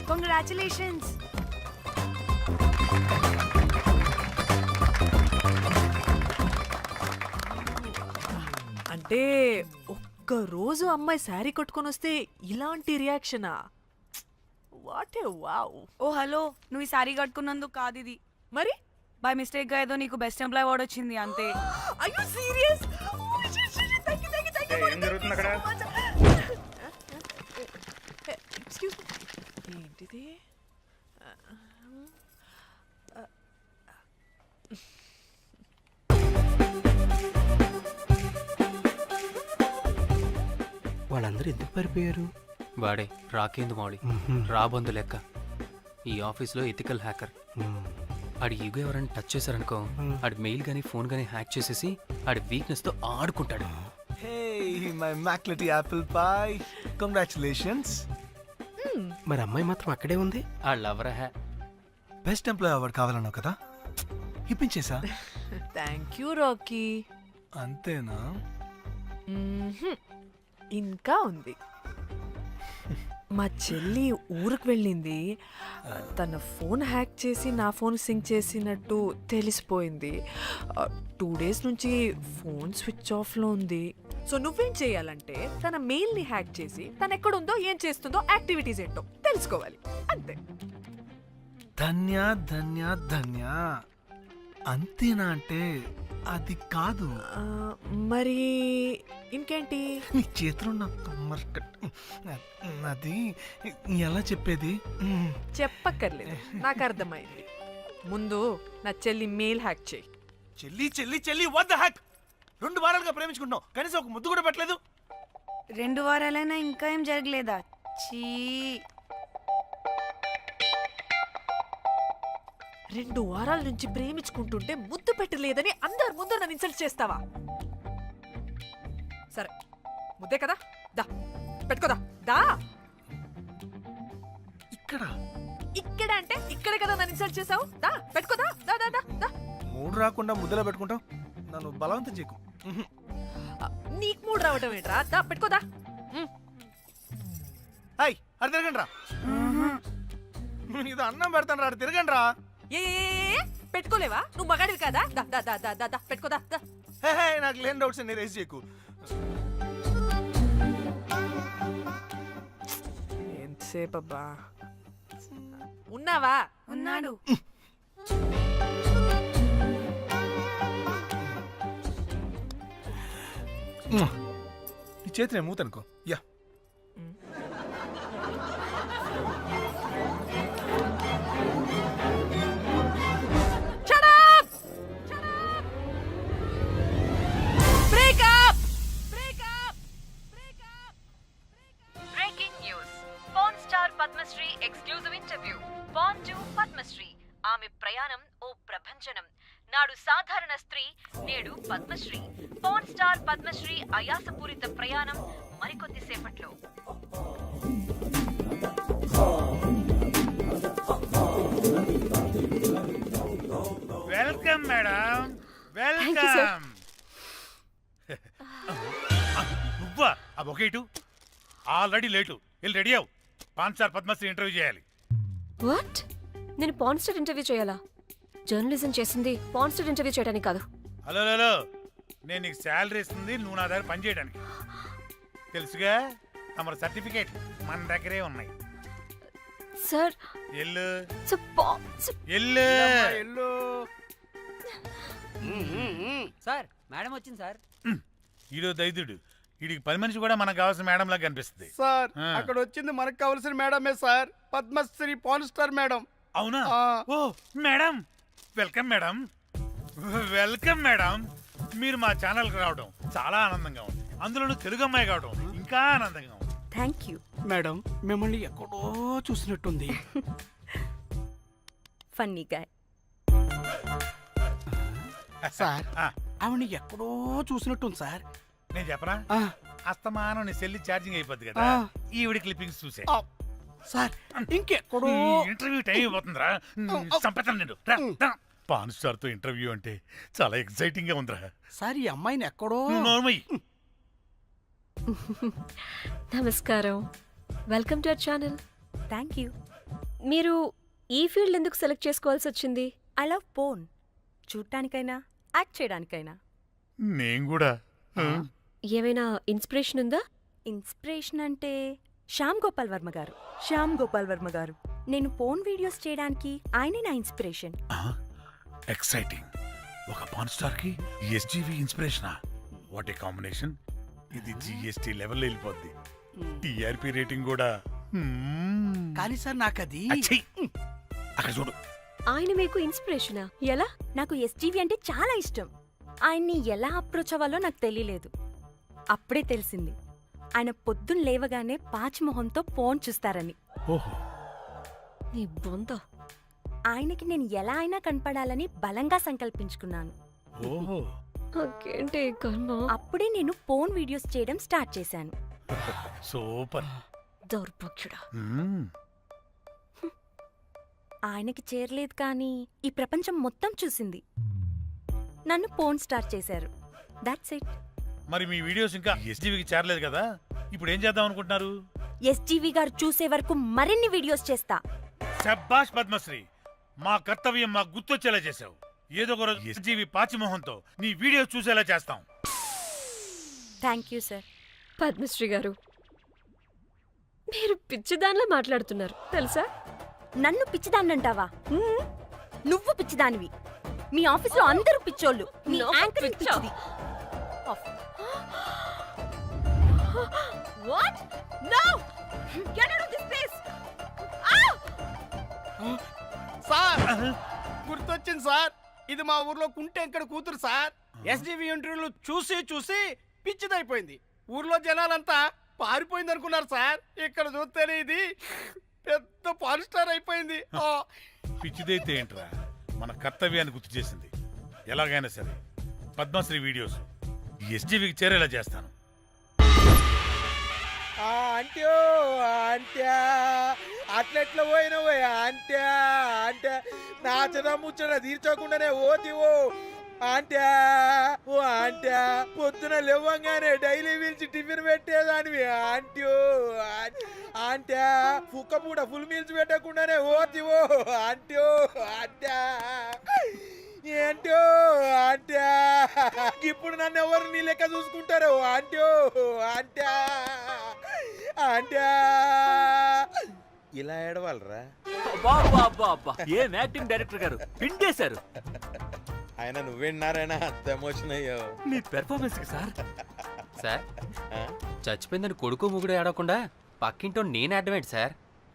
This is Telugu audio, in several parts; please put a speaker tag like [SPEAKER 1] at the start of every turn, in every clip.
[SPEAKER 1] కంగ్రాచులేషన్స్.
[SPEAKER 2] అంటే ఒక్క రోజు అమ్మాయి శారీ కట్టుకొని వస్తే ఇలాంటి రియాక్షనా? What a wow.
[SPEAKER 1] Oh hello, నువ్వు ఈ సారీ కట్టుకున్నందుకు కాదు ఇది.
[SPEAKER 2] మరి
[SPEAKER 1] బై మిస్టేక్ గా ఏదో నీకు బెస్ట్ ఎంప్లాయ్ అవార్డ్ వచ్చింది అంతే.
[SPEAKER 2] are you serious? Thank you.
[SPEAKER 3] ఏం జరుగుతుంది అక్కడ?
[SPEAKER 2] Excuse me. ఏంటిది?
[SPEAKER 4] వాళ్ళందరూ ఎందుకు పారిపోయారు?
[SPEAKER 5] వాడే రాకేందు మౌళి, రాబందు లెక్క. ఈ ఆఫీస్లో ఎథికల్ హ్యాకర్. ఆడి ఈగో ఎవరైనా టచ్ చేశారనుకో, ఆడి మెయిల్ గానీ ఫోన్ గానీ హ్యాక్ చేసేసి ఆడి వీక్నెస్ తో ఆడుకుంటాడు.
[SPEAKER 6] Hey, my McLetty apple pie. Congratulations.
[SPEAKER 4] మరి అమ్మాయి మాత్రం అక్కడే ఉంది.
[SPEAKER 5] ఆ లవర్ హ్యా
[SPEAKER 6] బెస్ట్ ఎంప్లాయ్ అవార్డు కావాలన్నావు కదా, ఇప్పించేసా.
[SPEAKER 2] Thank you Rocky.
[SPEAKER 6] అంతేనా?
[SPEAKER 2] ఇంకా ఉంది. మా చెల్లి ఊరికి వెళ్ళింది. తన ఫోన్ హ్యాక్ చేసి నా ఫోన్ సింక్ చేసినట్టు తెలిసిపోయింది. 2 days నుంచి ఫోన్ స్విచ్ ఆఫ్లో ఉంది. సో నువ్వేం చేయాలంటే తన మెయిల్ని హ్యాక్ చేసి తను ఎక్కడుందో ఏం చేస్తుందో యాక్టివిటీస్ ఏంటో తెలుసుకోవాలి, అంతే.
[SPEAKER 6] ధన్య ధన్య ధన్య. అంతేనా అంటే అది కాదు.
[SPEAKER 2] మరి ఇంకేంటి?
[SPEAKER 6] నీ చేతిలో నా కమ్మర్ అది ఎలా చెప్పేది?
[SPEAKER 2] చెప్పక్కర్లేదు, నాకు అర్థమైంది. ముందు నా చెల్లి మెయిల్ హ్యాక్ చేయి.
[SPEAKER 6] చెల్లి చెల్లి చెల్లి వాట్ ద హ్యాక్? 2 వారాలుగా ప్రేమించుకుంటున్నాం, కనీసం ఒక ముద్దు కూడా పెట్టలేదు.
[SPEAKER 1] 2 వారాలైనా ఇంకా ఏం జరగలేదా? చీ.
[SPEAKER 2] 2 వారాల నుంచి ప్రేమించుకుంటుంటే ముద్దు పెట్టలేదని అందరు ముందు నన్ను ఇన్సల్ట్ చేస్తావా? సరే, ముద్దే కదా, దా పెట్టుకోదా. దా.
[SPEAKER 6] ఇక్కడ
[SPEAKER 2] ఇక్కడ అంటే ఇక్కడే కదా నన్ను ఇన్సల్ట్ చేసావు. దా పెట్టుకోదా. దా దా దా దా.
[SPEAKER 6] మూడు రాకుండా ముద్దలో పెట్టుకుంటాం, నన్ను బలవంతం చేయకు.
[SPEAKER 2] నీకు మూడు రావటం ఏంట్రా? దా పెట్టుకోదా.
[SPEAKER 6] హాయ్, అది తిరగండి రా. ఇది అన్నం పెడతాను రా, తిరగండి రా.
[SPEAKER 2] ఏ పెట్టుకోలేవా? నువ్వు మగాడివి కదా. దా దా దా దా దా దా పెట్టుకోదా. దా.
[SPEAKER 6] హే నాకు లేని డౌట్స్ అన్ని రేస్ చేయకు.
[SPEAKER 2] ఎంతసేపు అబ్బా? ఉన్నావా?
[SPEAKER 1] ఉన్నాడు.
[SPEAKER 6] ఈ చేతిని మూతనుకో. Yeah,
[SPEAKER 7] Padmashri exclusive interview. Pan to Padmashri. ఆమె ప్రయాణం ఓ ప్రభంజనం. నాడు సాధారణ స్త్రీ, నేడు పద్మశ్రీ. పాన్ స్టార్ పద్మశ్రీ అయాసపూరిత ప్రయాణం మరికొద్ది సేపట్లో.
[SPEAKER 3] Welcome madam, welcome. నువ్వా? ఆ బొకేటు ఆల్రెడీ లేటు. వెళ్ళి రెడీ అవు, పాన్ స్టార్ పద్మశ్రీ ఇంటర్వ్యూ చేయాలి.
[SPEAKER 8] వాట్? నేను పాన్ స్టార్ ఇంటర్వ్యూ చేయాలా? జర్నలిజం చేసింది పాన్ స్టార్ ఇంటర్వ్యూ చేయడానికి కాదు.
[SPEAKER 3] హలో హలో, నేను నీకు శాలరీ ఇస్తుంది నువ్వు నా దగ్గర పని చేయడానికి. తెలుసుగా, తమ సర్టిఫికేట్ మన దగ్గరే ఉన్నాయి.
[SPEAKER 8] సార్
[SPEAKER 3] ఎల్లు
[SPEAKER 5] ఎల్లు.
[SPEAKER 9] సార్ మేడం వచ్చింది సార్.
[SPEAKER 3] ఈడో దైదుడు, వీడికి 10 మనిషి కూడా మనకు కావాల్సిన మేడం లాగా కనిపిస్తుంది.
[SPEAKER 9] సార్ అక్కడ వచ్చింది మనకు కావాల్సిన మేడమే sir, Padmashri pan star madam.
[SPEAKER 3] అవునా? Oh madam, welcome madam. Welcome madam. మీరు మా ఛానల్కి రావడం చాలా ఆనందంగా ఉంది. అందులోనూ తెలుగు అమ్మాయి కావడం ఇంకా ఆనందంగా ఉంది.
[SPEAKER 1] థ్యాంక్ యూ
[SPEAKER 4] మేడం, మిమ్మల్ని ఎక్కడో చూసినట్టుంది.
[SPEAKER 1] Funny guy.
[SPEAKER 4] సార్, ఆవిడ ఎక్కడో చూసినట్టుంది సార్.
[SPEAKER 3] నేను చెప్పరా, అస్తమానం నీ సెల్లి ఛార్జింగ్ అయిపోద్ది కదా, ఈవిడ క్లిప్పింగ్స్ చూసే.
[SPEAKER 4] సార్ ఇంకెక్కడో
[SPEAKER 3] ఇంటర్వ్యూ టైం అయిపోతుందిరా, చంపేతాను నేను. పాన్ స్టార్ తో ఇంటర్వ్యూ అంటే చాలా ఎక్సైటింగ్ గా ఉందిరా.
[SPEAKER 4] సార్, ఈ అమ్మాయిని ఎక్కడో.
[SPEAKER 3] నోర్మయ్యి.
[SPEAKER 8] నమస్కారం, welcome to our channel.
[SPEAKER 1] Thank you.
[SPEAKER 8] మీరు ఈ ఫీల్డ్ ఎందుకు సెలెక్ట్ చేసుకోవాల్సి వచ్చింది?
[SPEAKER 10] I love porn. చూడటానికైనా యాక్ట్ చేయడానికైనా.
[SPEAKER 3] నేను కూడా
[SPEAKER 8] ఏమైనా ఇన్స్పిరేషన్ ఉందా?
[SPEAKER 10] ఇన్స్పిరేషన్ అంటే శ్యామ్ గోపాల్ వర్మ గారు. నేను పోన్ వీడియోస్ చేయడానికి ఆయనే నా ఇన్స్పిరేషన్.
[SPEAKER 3] ఎక్సైటింగ్. ఒక పాన్ స్టార్ కి ఎస్జీవి ఇన్స్పిరేషనా? What a combination. ఇది జిఎస్టీ లెవెల్ వెళ్ళిపోద్ది. టిఆర్పి రేటింగ్ కూడా.
[SPEAKER 4] కానీ సార్ నాకది
[SPEAKER 3] అచ్చీ! అక్కడ చూడు.
[SPEAKER 8] ఆయన మీకు ఇన్స్పిరేషనా? ఎలా?
[SPEAKER 10] నాకు ఎస్జీవి అంటే చాలా ఇష్టం. ఆయన్ని ఎలా అప్రోచ్ అవ్వాలో నాకు తెలియలేదు. అప్పుడే తెలిసింది ఆయన పొద్దున్న లేవగానే పాచిమొహంతో ఫోన్ చూస్తారని.
[SPEAKER 3] ఓహో.
[SPEAKER 8] నీ బొంద.
[SPEAKER 10] ఆయనకి నేను ఎలా అయినా కనపడాలని బలంగా సంకల్పించుకున్నాను.
[SPEAKER 3] ఓహో.
[SPEAKER 8] నాకేంటి ఈ కర్మ?
[SPEAKER 10] అప్పుడే నేను ఫోన్ వీడియోస్ చేయడం స్టార్ట్ చేశాను.
[SPEAKER 3] సూపర్.
[SPEAKER 8] దౌర్భాగ్యుడా.
[SPEAKER 10] ఆయనకి చేరలేదు కానీ ఈ ప్రపంచం మొత్తం చూసింది. నన్ను ఫోన్ స్టార్ట్ చేశారు. That's it.
[SPEAKER 3] మరి మీ వీడియోస్ ఇంకా ఎస్జీవికి చేరలేదు కదా, ఇప్పుడు ఏం చేద్దాం అనుకుంటున్నారు?
[SPEAKER 10] ఎస్జీవి గారు చూసే వరకు మరిన్ని వీడియోస్ చేస్తా.
[SPEAKER 3] శబ్బాష్ పద్మశ్రీ, మా కర్తవ్యం మాకు గుర్తొచ్చేలా చేసావు. ఏదో ఒక రోజు ఎస్జీవి పాచిమోహంతో నీ వీడియో చూసేలా చేస్తాం.
[SPEAKER 10] Thank you sir.
[SPEAKER 8] పద్మశ్రీ గారు, మీరు పిచ్చిదానిలా మాట్లాడుతున్నారు తెలుసా?
[SPEAKER 10] నన్ను పిచ్చిదాన్నంటావా? నువ్వు పిచ్చిదానివి. మీ ఆఫీసులో అందరూ పిచ్చోళ్ళు. మీ
[SPEAKER 8] నాకు
[SPEAKER 10] యాంకరింగ్
[SPEAKER 8] పిచ్చా?
[SPEAKER 10] పిచ్చిది.
[SPEAKER 8] What? No! Get out of this place!
[SPEAKER 9] Sir గుర్తొచ్చింది సార్. ఇది మా ఊర్లో కుంటెంకడ కూతురు సార్. ఎస్జీవి ఇంటర్వ్యూలు చూసి చూసి పిచ్చిదైపోయింది. ఊర్లో జనాలంతా పారిపోయింది అనుకున్నారు సార్. ఇక్కడ చూస్తేనే ఇది పెద్ద పాన్ స్టార్ అయిపోయింది.
[SPEAKER 3] పిచ్చిదైతే ఏంట్రా, మన కర్తవ్యాన్ని గుర్తు చేసింది. ఎలాగైనా సరే పద్మశ్రీ వీడియోస్ ఎస్జీవికి చేరేలా చేస్తాను.
[SPEAKER 9] అంట్యో అంట్యా అట్లెట్లా పోయినవో అంట్యా అంటే నాచన ముచ్చట తీర్చకుండానే ఓతివో అంట్యా. ఓ అంట్యా పొద్దున లేవంగానే డైలీ పిలిచి టిఫిన్ పెట్టేదానివి అంట్యో అంట్యా. కుక్క పూట ఫుల్ మీల్స్ పెట్టకుండానే ఓతివో అంట్యో అంట్యా. ఏంటో అంట్యా ఇప్పుడు నన్ను ఎవరు నీ లెక్క చూసుకుంటారు అంట్యో అంట్యా అంట్యా. ఇలా ఏడవాలరా?
[SPEAKER 6] ఏం యాక్టింగ్ డైరెక్టర్ గారు పిండేశారు.
[SPEAKER 9] ఆయన నువ్వేనారాయణ అంత ఎమోషన్ అయ్యావు.
[SPEAKER 6] మీ పెర్ఫార్మెన్స్ కి సార్.
[SPEAKER 5] సార్, చచ్చిపోయిందని కొడుకు ముగుడు ఏడవకుండా పక్కింటో నేను అడ్డమేంటి సార్?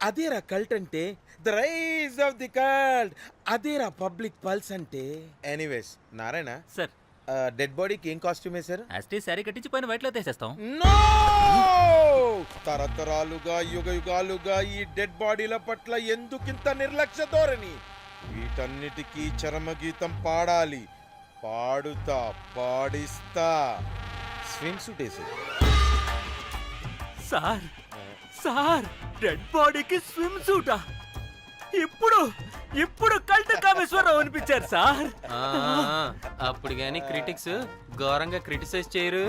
[SPEAKER 9] అదేరా కల్ట్ అంటే, the rise of the cult. అదేరా పబ్లిక్ పల్స్ అంటే. ఎనీవేస్ నారాయణ
[SPEAKER 6] సార్,
[SPEAKER 9] డెడ్ బాడీకి ఏం కాస్ట్యూమ్ వేశారు?
[SPEAKER 6] యాస్టీ శారీ కట్టించి పైన వైట్లో తీసేస్తాం.
[SPEAKER 9] నో! తరతరాలుగా యుగ యుగాలుగా ఈ డెడ్ బాడీల పట్ల ఎందుకింత నిర్లక్ష్య ధోరణి? వీటన్నిటికీ చరమగీతం పాడాలి. పాడుతా, పాడిస్తా. స్విమ్ సూట్ వేసి
[SPEAKER 6] సార్ సార్, డెడ్ బాడీకి స్విమ్ సూటా? ఇప్పుడు ఇప్పుడు కల్ట్ కామేశ్వరరావు అనిపించారు సార్.
[SPEAKER 5] అప్పుడు గాని క్రిటిక్స్ ఘోరంగా క్రిటిసైజ్ చేయరు.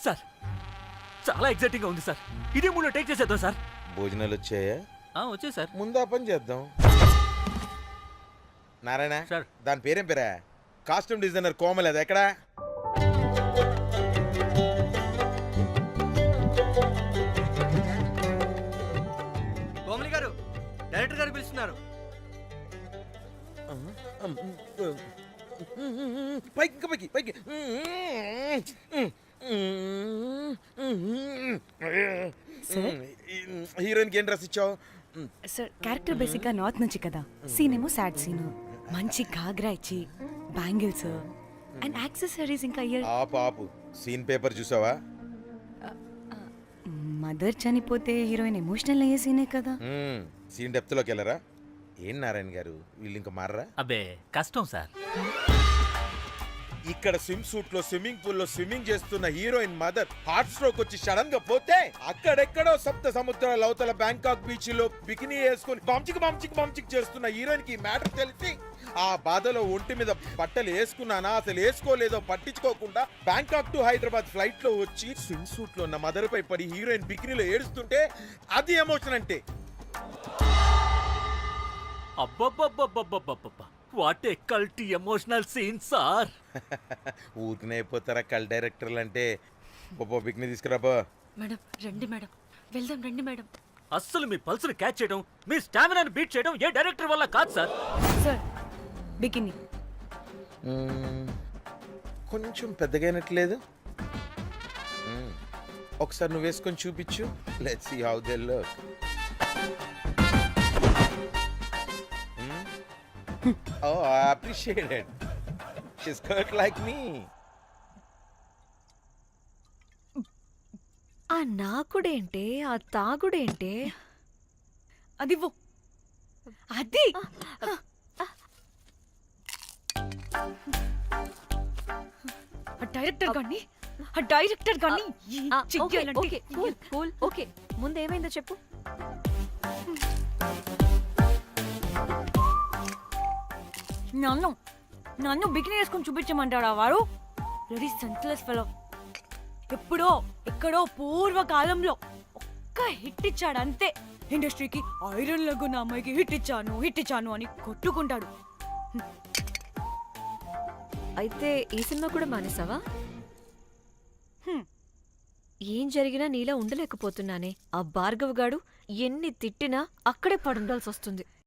[SPEAKER 6] సార్, చాలా ఎగ్జైటింగ్ గా ఉంది సార్. ఇదే మూడు టేక్ చేసేద్దాం సార్.
[SPEAKER 9] భోజనాలు వచ్చాయా?
[SPEAKER 6] వచ్చే సార్.
[SPEAKER 9] ముందు ఆ పని చేద్దాం. నారాయణ
[SPEAKER 6] సార్.
[SPEAKER 9] దాని పేరేం పేరా? Costume designer Komal. అది ఎక్కడా?
[SPEAKER 6] కోమలి గారు, డైరెక్టర్ గారు పిలుస్తున్నారు.
[SPEAKER 9] పైకి ఇంకా పైకి పైకి. హీరోయిన్కి ఏం డ్రెస్ ఇచ్చావు?
[SPEAKER 1] సార్ క్యారెక్టర్ బేసిక్గా నార్త్ నుంచి కదా, సీన్ ఏమో సాడ్ సీన్. మంచి ఘాగ్రా ఇచ్చి బ్యాంగిల్స్ అండ్ యాక్సెసరీస్ ఇంకా ఇయర్.
[SPEAKER 9] ఆపు సీన్ పేపర్ చూసావా?
[SPEAKER 1] మదర్ చనిపోతే హీరోయిన్ ఎమోషనల్ అయ్యే సీనే కదా.
[SPEAKER 9] సీన్ డెప్త్లోకి వెళ్ళరా? ఏం నారాయణ గారు వీళ్ళు ఇంకా మారరా?
[SPEAKER 6] అబ్బే కష్టం సార్.
[SPEAKER 11] ఇక్కడ స్విమ్ సూట్ లో స్విమ్మింగ్ పూల్ లో స్విమ్మింగ్ చేస్తున్న హీరోయిన్ మదర్ హార్ట్ స్ట్రోక్ వచ్చి సడన్ గా పోతే అక్కడెక్కడో సప్త సముద్రాల అవతల బ్యాంకాక్ బీచ్ లో బికినీ వేసుకుని బంచిక్ చేస్తున్న హీరోయిన్ కి మ్యాటర్ తెలిసి ఆ బాధలో ఒంటి మీద బట్టలు వేసుకున్నానా అసలు వేసుకోలేదో పట్టించుకోకుండా బ్యాంకాక్ టు హైదరాబాద్ ఫ్లైట్ లో వచ్చి స్విమ్ సూట్ లో ఉన్న మదర్ పై పడి హీరోయిన్ బికినీలో ఏడుస్తుంటే అది ఎమోషన్ అంటే.
[SPEAKER 6] అబ్బబ్బబ్బబ్బబ్బబ్బబ్బ వాట్ ఏ కల్టీ ఎమోషనల్ సీన్ సార్.
[SPEAKER 11] ఊరికనే అయిపోతారా కల్ డైరెక్టర్లు అంటే. బికినీ తీసుకురాబో.
[SPEAKER 8] మేడం రండి మేడం, వెళ్దాం రండి మేడం.
[SPEAKER 6] అస్సలు మీ పల్స్ని క్యాచ్ చేయడం, మీ స్టామినాని బీట్ చేయడం ఏ డైరెక్టర్ వల్ల కాదు సార్.
[SPEAKER 1] సార్ బికినీ
[SPEAKER 11] కొంచెం పెద్దగైనట్లేదు. ఒకసారి నువ్వు వేసుకొని చూపించు. Let's see how they look. Oh, I appreciate it. She's cut like me.
[SPEAKER 8] ఆ నాకుడేంటే, ఆ తాగుడేంటే?
[SPEAKER 1] అది అది డైరెక్టర్ గాని
[SPEAKER 8] ఓకే కూల్ ఓకే, ముందు ఏమైందో చెప్పు.
[SPEAKER 1] నన్ను బికినీ వేసుకొని చూపించమంటాడా వాడు? Ready senseless fellow. ఎప్పుడో ఎక్కడో పూర్వకాలంలో ఒక్క హిట్ ఇచ్చాడు అంతే. ఇండస్ట్రీకి ఐరన్ లగున్న అమ్మాయికి హిట్ ఇచ్చాను అని కొట్టుకుంటాడు.
[SPEAKER 8] అయితే ఈ సినిమా కూడా మానేసావా? ఏం జరిగినా నీలా ఉండలేకపోతున్నానే. ఆ భార్గవ్ గాడు ఎన్ని తిట్టినా అక్కడే పడుండాల్సి వస్తుంది.